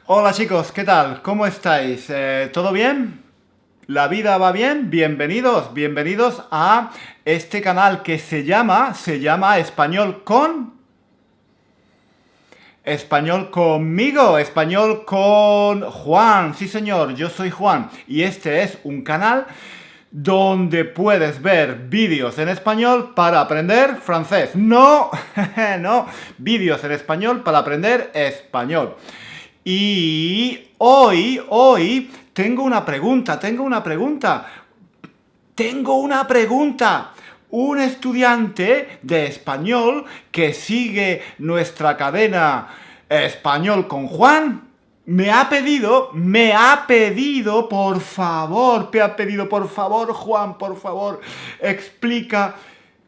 Hola chicos, ¿qué tal? ¿Cómo estáis? ¿Todo bien? ¿La vida va bien? Bienvenidos a este canal que se llama Español conmigo, Español con Juan. Sí señor, yo soy Juan y este es un canal donde puedes ver vídeos en español para aprender francés. No, no, vídeos en español para aprender español. Y hoy tengo una pregunta. Un estudiante de español que sigue nuestra cadena Español con Juan por favor, Juan, por favor, explica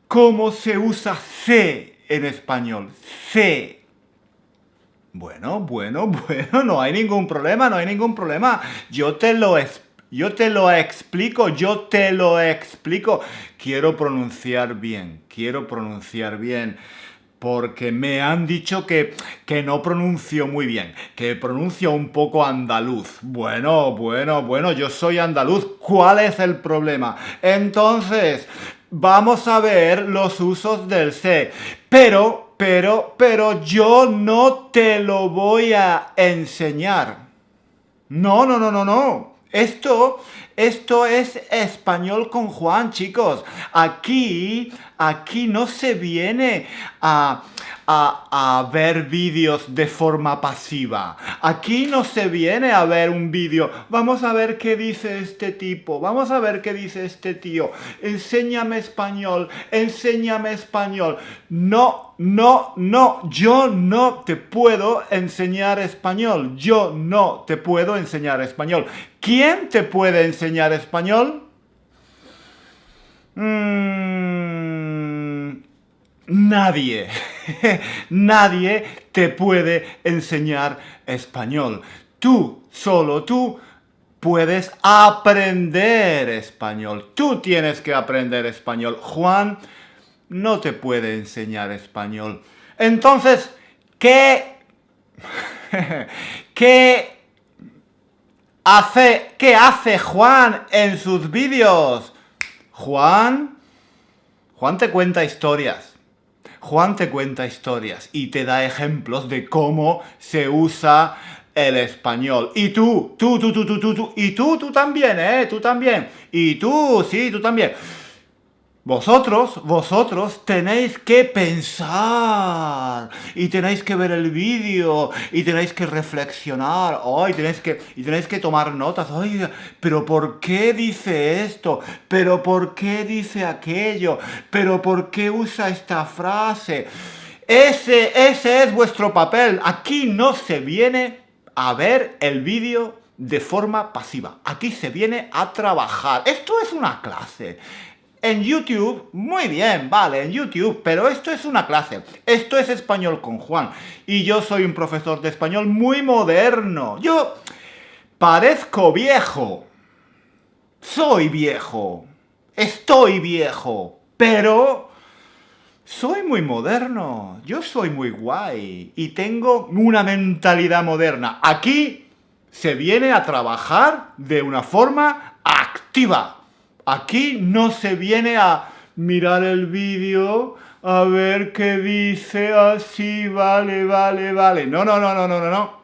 cómo se usa C en español. C. Bueno, no hay ningún problema, no hay ningún problema. Yo te lo explico. Quiero pronunciar bien, porque me han dicho que no pronuncio muy bien, que pronuncio un poco andaluz. Bueno, yo soy andaluz. ¿Cuál es el problema? Entonces, vamos a ver los usos del C. Pero yo no te lo voy a enseñar. No. Esto es español con Juan, chicos. Aquí no se viene a ver vídeos de forma pasiva. Aquí no se viene a ver un vídeo. Vamos a ver qué dice este tipo. Vamos a ver qué dice este tío. Enséñame español. No. Yo no te puedo enseñar español. ¿Quién te puede enseñar español? Nadie. Nadie te puede enseñar español. Solo tú, puedes aprender español. Tú tienes que aprender español. Juan no te puede enseñar español. Entonces, ¿qué hace Juan en sus vídeos? Juan te cuenta historias. Y te da ejemplos de cómo se usa el español. Y tú también, tú también. Y tú también. Vosotros tenéis que pensar y tenéis que ver el vídeo y tenéis que reflexionar, y tenéis que tomar notas. Oye, pero ¿por qué dice esto? ¿Pero por qué dice aquello? ¿Pero por qué usa esta frase? Ese es vuestro papel. Aquí no se viene a ver el vídeo de forma pasiva. Aquí se viene a trabajar. Esto es una clase. En YouTube, muy bien, vale, en YouTube, pero esto es una clase. Esto es Español con Juan. Y yo soy un profesor de español muy moderno. Yo parezco viejo. Soy viejo. Estoy viejo. Pero soy muy moderno. Yo soy muy guay. Y tengo una mentalidad moderna. Aquí se viene a trabajar de una forma activa. Aquí no se viene a mirar el vídeo, a ver qué dice, así, vale. No.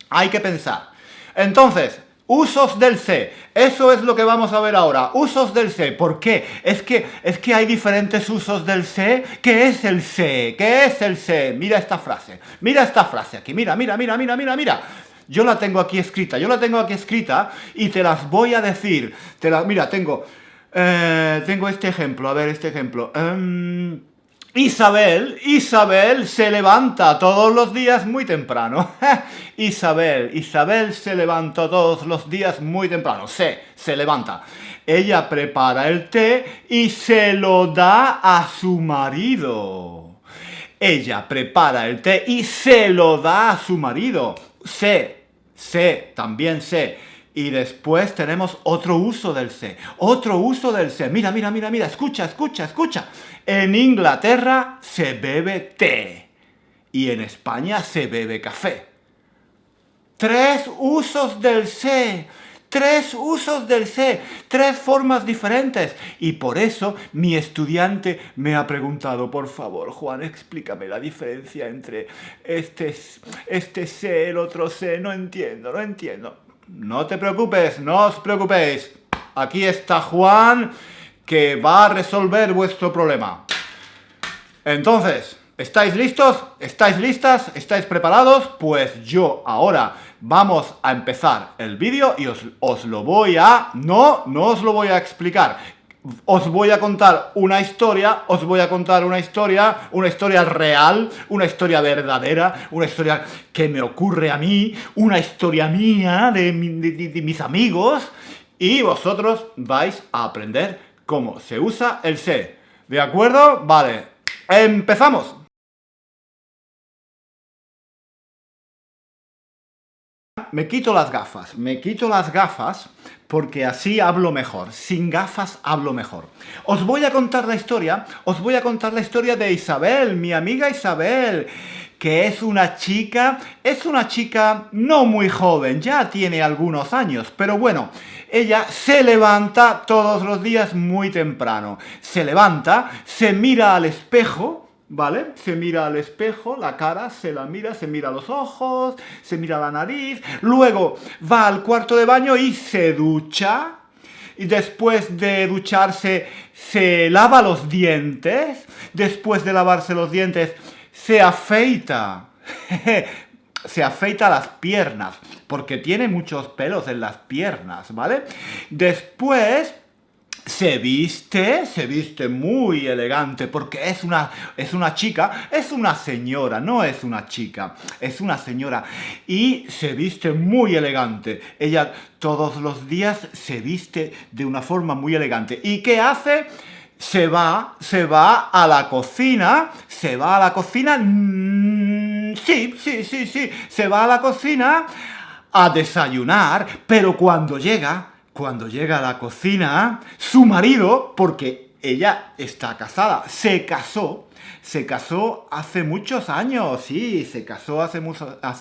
Hay que pensar. Entonces, usos del C. Eso es lo que vamos a ver ahora. Usos del C. ¿Por qué? Es que hay diferentes usos del C. ¿Qué es el C? Mira esta frase aquí. Mira. Yo la tengo aquí escrita y te las voy a decir. Mira, tengo este ejemplo. A ver, este ejemplo. Isabel se levanta todos los días muy temprano. Isabel se levanta todos los días muy temprano. Se levanta. Ella prepara el té y se lo da a su marido. Ella prepara el té y se lo da a su marido. También sé. Y después tenemos otro uso del C. Mira. Escucha. En Inglaterra se bebe té. Y en España se bebe café. Tres usos del sé. Tres usos del sé, tres formas diferentes. Y por eso mi estudiante me ha preguntado, por favor, Juan, explícame la diferencia entre este sé, el otro sé. No entiendo, no entiendo. No te preocupes, no os preocupéis. Aquí está Juan, que va a resolver vuestro problema. Entonces, ¿estáis listos? ¿Estáis listas? ¿Estáis preparados? Pues yo ahora vamos a empezar el vídeo y os lo voy a... No os lo voy a explicar. Os voy a contar una historia, una historia real, una historia verdadera, una historia que me ocurre a mí, una historia mía, de mis amigos, y vosotros vais a aprender cómo se usa el sé. ¿De acuerdo? Vale. ¡Empezamos! Me quito las gafas porque así hablo mejor. Sin gafas hablo mejor. Os voy a contar la historia de Isabel, mi amiga Isabel, que es una chica no muy joven, ya tiene algunos años, pero bueno, ella se levanta todos los días muy temprano. Se levanta, se mira al espejo, ¿vale? Se mira al espejo, la cara, se mira los ojos, se mira la nariz, luego va al cuarto de baño y se ducha, y después de ducharse se lava los dientes, después de lavarse los dientes se afeita, se afeita las piernas, porque tiene muchos pelos en las piernas, ¿vale? Después se viste muy elegante, porque es una chica, es una señora, no es una chica, es una señora, y se viste muy elegante. Ella todos los días se viste de una forma muy elegante. ¿Y qué hace? Se va a la cocina, se va a la cocina, sí, se va a la cocina a desayunar, pero cuando llega a la cocina, su marido, porque ella está casada, se casó hace muchos años, sí, se casó hace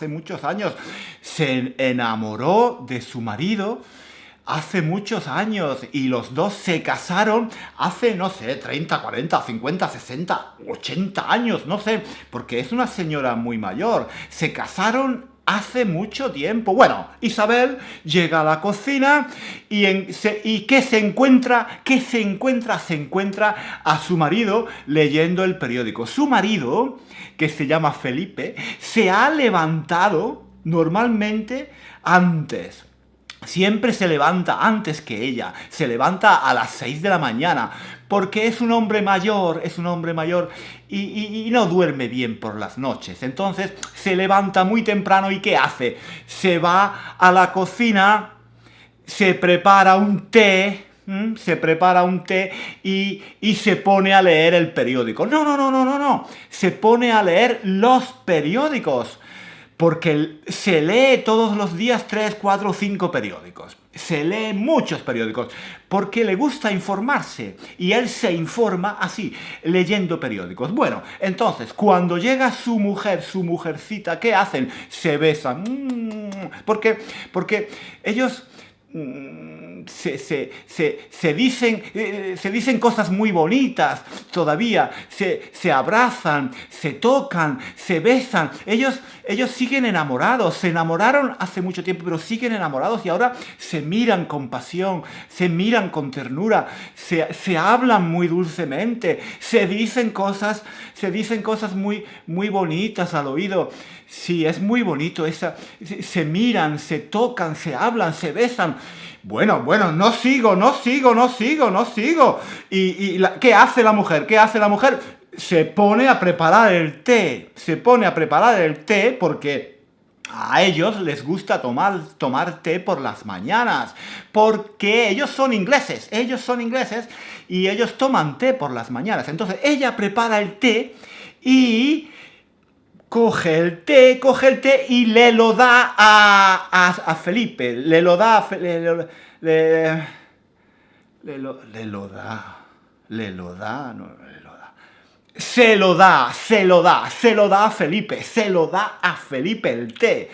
muchos años, se enamoró de su marido hace muchos años y los dos se casaron hace, no sé, 30, 40, 50, 60, 80 años, no sé, porque es una señora muy mayor. Se casaron hace mucho tiempo. Bueno, Isabel llega a la cocina y ¿qué se encuentra? Se encuentra a su marido leyendo el periódico. Su marido, que se llama Felipe, se ha levantado normalmente antes. Siempre se levanta antes que ella, se levanta a las 6 de la mañana, porque es un hombre mayor y no duerme bien por las noches. Entonces se levanta muy temprano y ¿qué hace? Se va a la cocina, se prepara un té y se pone a leer el periódico. No, se pone a leer los periódicos. Porque se lee todos los días 3, 4, 5 periódicos. Se lee muchos periódicos. Porque le gusta informarse. Y él se informa así, leyendo periódicos. Bueno, entonces, cuando llega su mujercita, ¿qué hacen? Se besan. Porque ellos... se dicen cosas muy bonitas todavía, se abrazan, se tocan, se besan. Ellos siguen enamorados, se enamoraron hace mucho tiempo, pero siguen enamorados y ahora se miran con pasión, se miran con ternura, se hablan muy dulcemente, se dicen cosas muy, muy bonitas al oído. Sí, es muy bonito, se miran, se tocan, se hablan, se besan. Bueno, no sigo. ¿Qué hace la mujer? Se pone a preparar el té. Porque a ellos les gusta tomar té por las mañanas. Porque ellos son ingleses y ellos toman té por las mañanas. Entonces ella prepara el té y... coge el té y le lo da a Felipe. Se lo da a Felipe el té.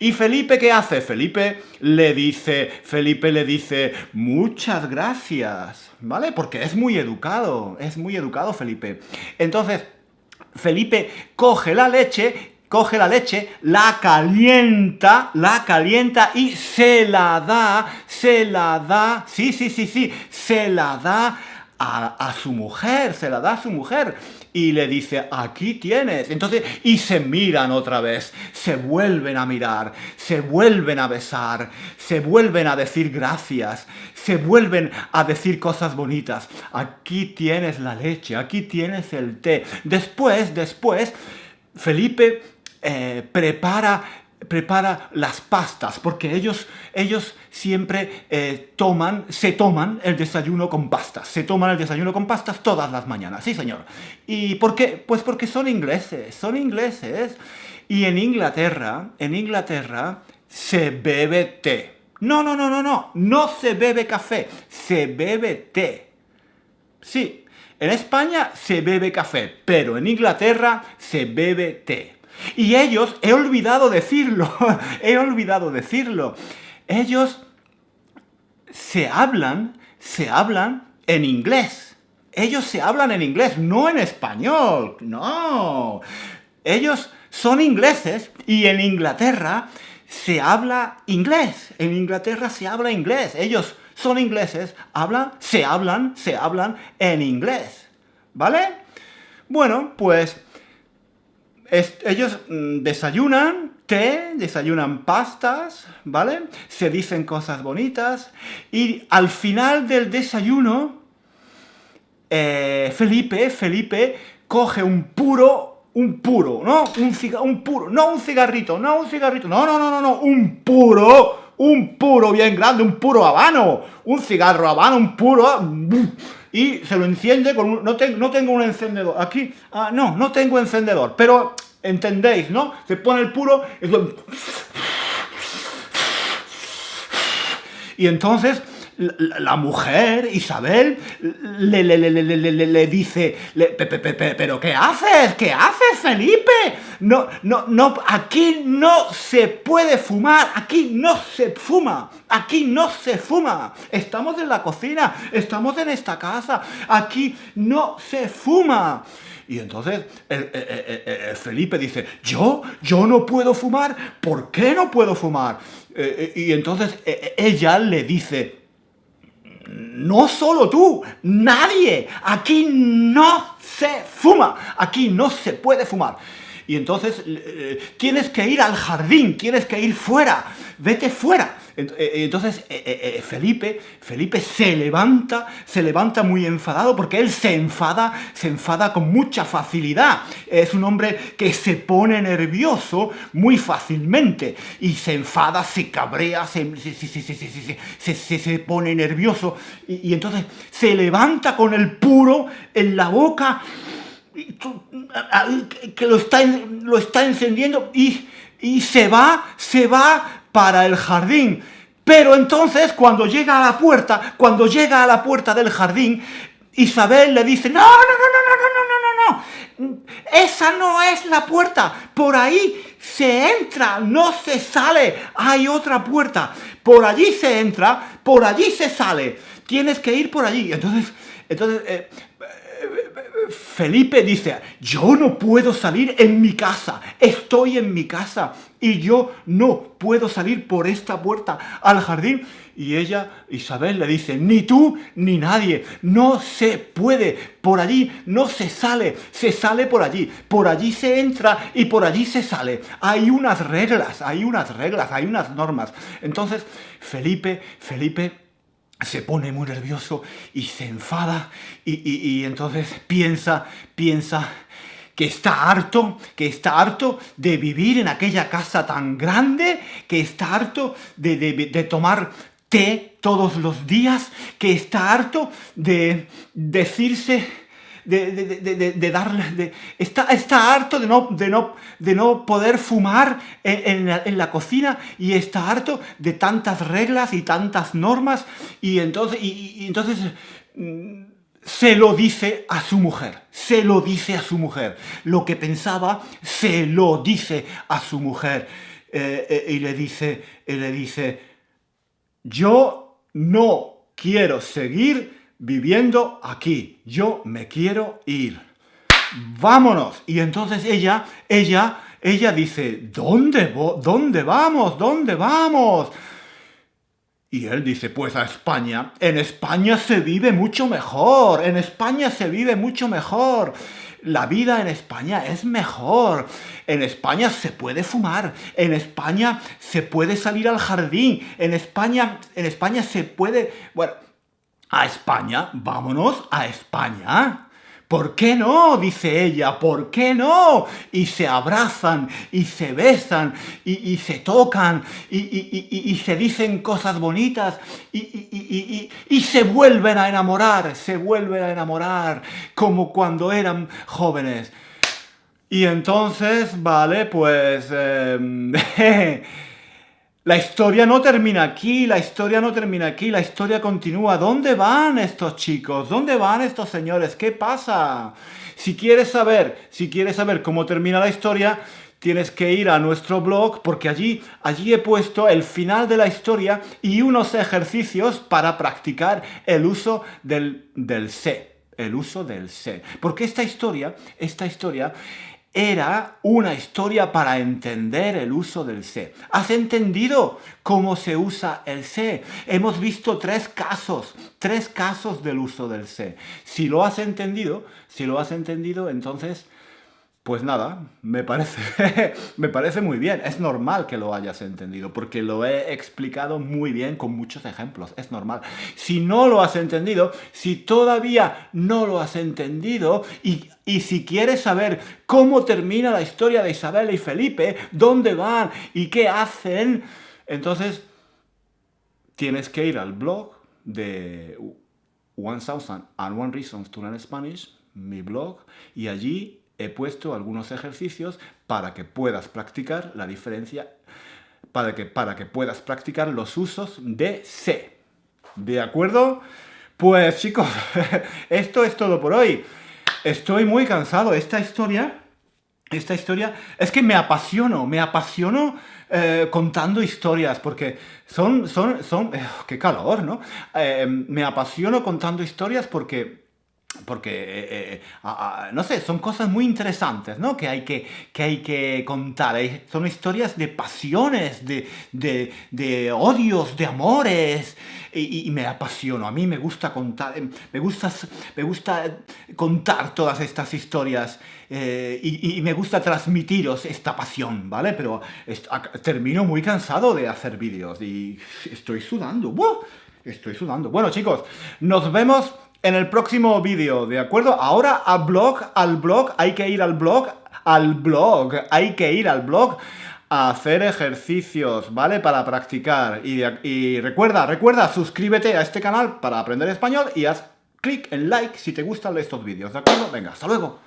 ¿Y Felipe qué hace? Felipe le dice, muchas gracias, ¿vale? Porque es muy educado Felipe. Entonces, Felipe coge la leche, la calienta y se la da, se la da a su mujer, se la da a su mujer. Y le dice, aquí tienes. Entonces, y se miran otra vez, se vuelven a mirar, se vuelven a besar, se vuelven a decir gracias, se vuelven a decir cosas bonitas. Aquí tienes la leche, aquí tienes el té. Después, Felipe prepara las pastas, porque ellos siempre se toman el desayuno con pastas. Se toman el desayuno con pastas todas las mañanas, sí señor. ¿Y por qué? Pues porque son ingleses. Y en Inglaterra se bebe té. No se bebe café, se bebe té. Sí, en España se bebe café, pero en Inglaterra se bebe té. Y ellos, he olvidado decirlo, ellos se hablan en inglés. Ellos se hablan en inglés, no en español, no. Ellos son ingleses y en Inglaterra se habla inglés. En Inglaterra se habla inglés. Ellos son ingleses, se hablan en inglés. ¿Vale? Bueno, pues ellos desayunan té, desayunan pastas, ¿vale? Se dicen cosas bonitas y al final del desayuno Felipe coge un puro, un cigarrito, un puro bien grande, un puro habano, un cigarro habano, un puro, y se lo enciende con un... No tengo un encendedor, aquí, no tengo encendedor, pero entendéis, ¿no? Se pone el puro, y entonces la mujer, Isabel, le dice, ¿pero qué haces? ¿Qué haces, Felipe? No, aquí no se puede fumar, aquí no se fuma. Estamos en la cocina, estamos en esta casa, aquí no se fuma. Y entonces Felipe dice, ¿yo no puedo fumar? ¿Por qué no puedo fumar? Y entonces ella le dice, no solo tú, nadie, aquí no se fuma, aquí no se puede fumar. Y entonces tienes que ir al jardín, tienes que ir fuera, vete fuera. Entonces Felipe se levanta muy enfadado, porque él se enfada con mucha facilidad. Es un hombre que se pone nervioso muy fácilmente y se enfada, se cabrea, se pone nervioso y entonces se levanta con el puro en la boca, que lo está encendiendo y se va para el jardín. Pero entonces cuando llega a la puerta del jardín, Isabel le dice, no, esa no es la puerta, por ahí se entra, no se sale, hay otra puerta, por allí se entra, por allí se sale, tienes que ir por allí. Entonces Felipe dice, yo no puedo salir en mi casa, estoy en mi casa y yo no puedo salir por esta puerta al jardín. Y ella, Isabel, le dice, ni tú ni nadie, no se puede, por allí no se sale por allí se entra y por allí se sale. Hay unas reglas, hay unas normas. Entonces Felipe se pone muy nervioso y se enfada y entonces piensa que está harto de vivir en aquella casa tan grande, que está harto de tomar té todos los días, que está harto de decirse... está harto de no poder fumar en la cocina, y está harto de tantas reglas y tantas normas, y entonces se lo dice a su mujer, lo que pensaba se lo dice a su mujer. y le dice, yo no quiero seguir viviendo aquí, yo me quiero ir. Vámonos. Y entonces ella dice, ¿dónde vamos? ¿Dónde vamos? Y él dice, pues a España. En España se vive mucho mejor. En España se vive mucho mejor. La vida en España es mejor. En España se puede fumar. En España se puede salir al jardín. En España se puede... Bueno, a España. Vámonos a España. ¿Por qué no? Dice ella, ¿por qué no? Y se abrazan, y se besan, y se tocan, y se dicen cosas bonitas, y se vuelven a enamorar, como cuando eran jóvenes. Y entonces, vale, pues... la historia no termina aquí, la historia continúa. ¿Dónde van estos chicos? ¿Dónde van estos señores? ¿Qué pasa? Si quieres saber cómo termina la historia, tienes que ir a nuestro blog, porque allí he puesto el final de la historia y unos ejercicios para practicar el uso del sé. El uso del sé. Porque esta historia era una historia para entender el uso del sé. ¿Has entendido cómo se usa el sé? Hemos visto tres casos del uso del sé. Si lo has entendido, entonces, pues nada, me parece muy bien. Es normal que lo hayas entendido, porque lo he explicado muy bien con muchos ejemplos. Es normal. Si no lo has entendido, si todavía no lo has entendido, y si quieres saber cómo termina la historia de Isabel y Felipe, dónde van y qué hacen, entonces tienes que ir al blog de 1001 Reasons to Learn Spanish, mi blog, y allí he puesto algunos ejercicios para que puedas practicar la diferencia, para que puedas practicar los usos de sé. ¿De acuerdo? Pues chicos, esto es todo por hoy. Estoy muy cansado. Esta historia es que me apasiono contando historias, porque son qué calor, ¿no? Me apasiono contando historias porque no sé, son cosas muy interesantes, ¿no? Que hay que contar. Son historias de pasiones, de odios, de amores, y me apasiono. A mí me gusta contar, me gusta contar todas estas historias, y me gusta transmitiros esta pasión, ¿vale? Pero termino muy cansado de hacer vídeos y estoy sudando. ¡Buah! Estoy sudando. Bueno, chicos, nos vemos en el próximo vídeo, ¿de acuerdo? Ahora al blog, hay que ir al blog, a hacer ejercicios, ¿vale? Para practicar. Y recuerda, suscríbete a este canal para aprender español y haz clic en like si te gustan estos vídeos, ¿de acuerdo? Venga, hasta luego.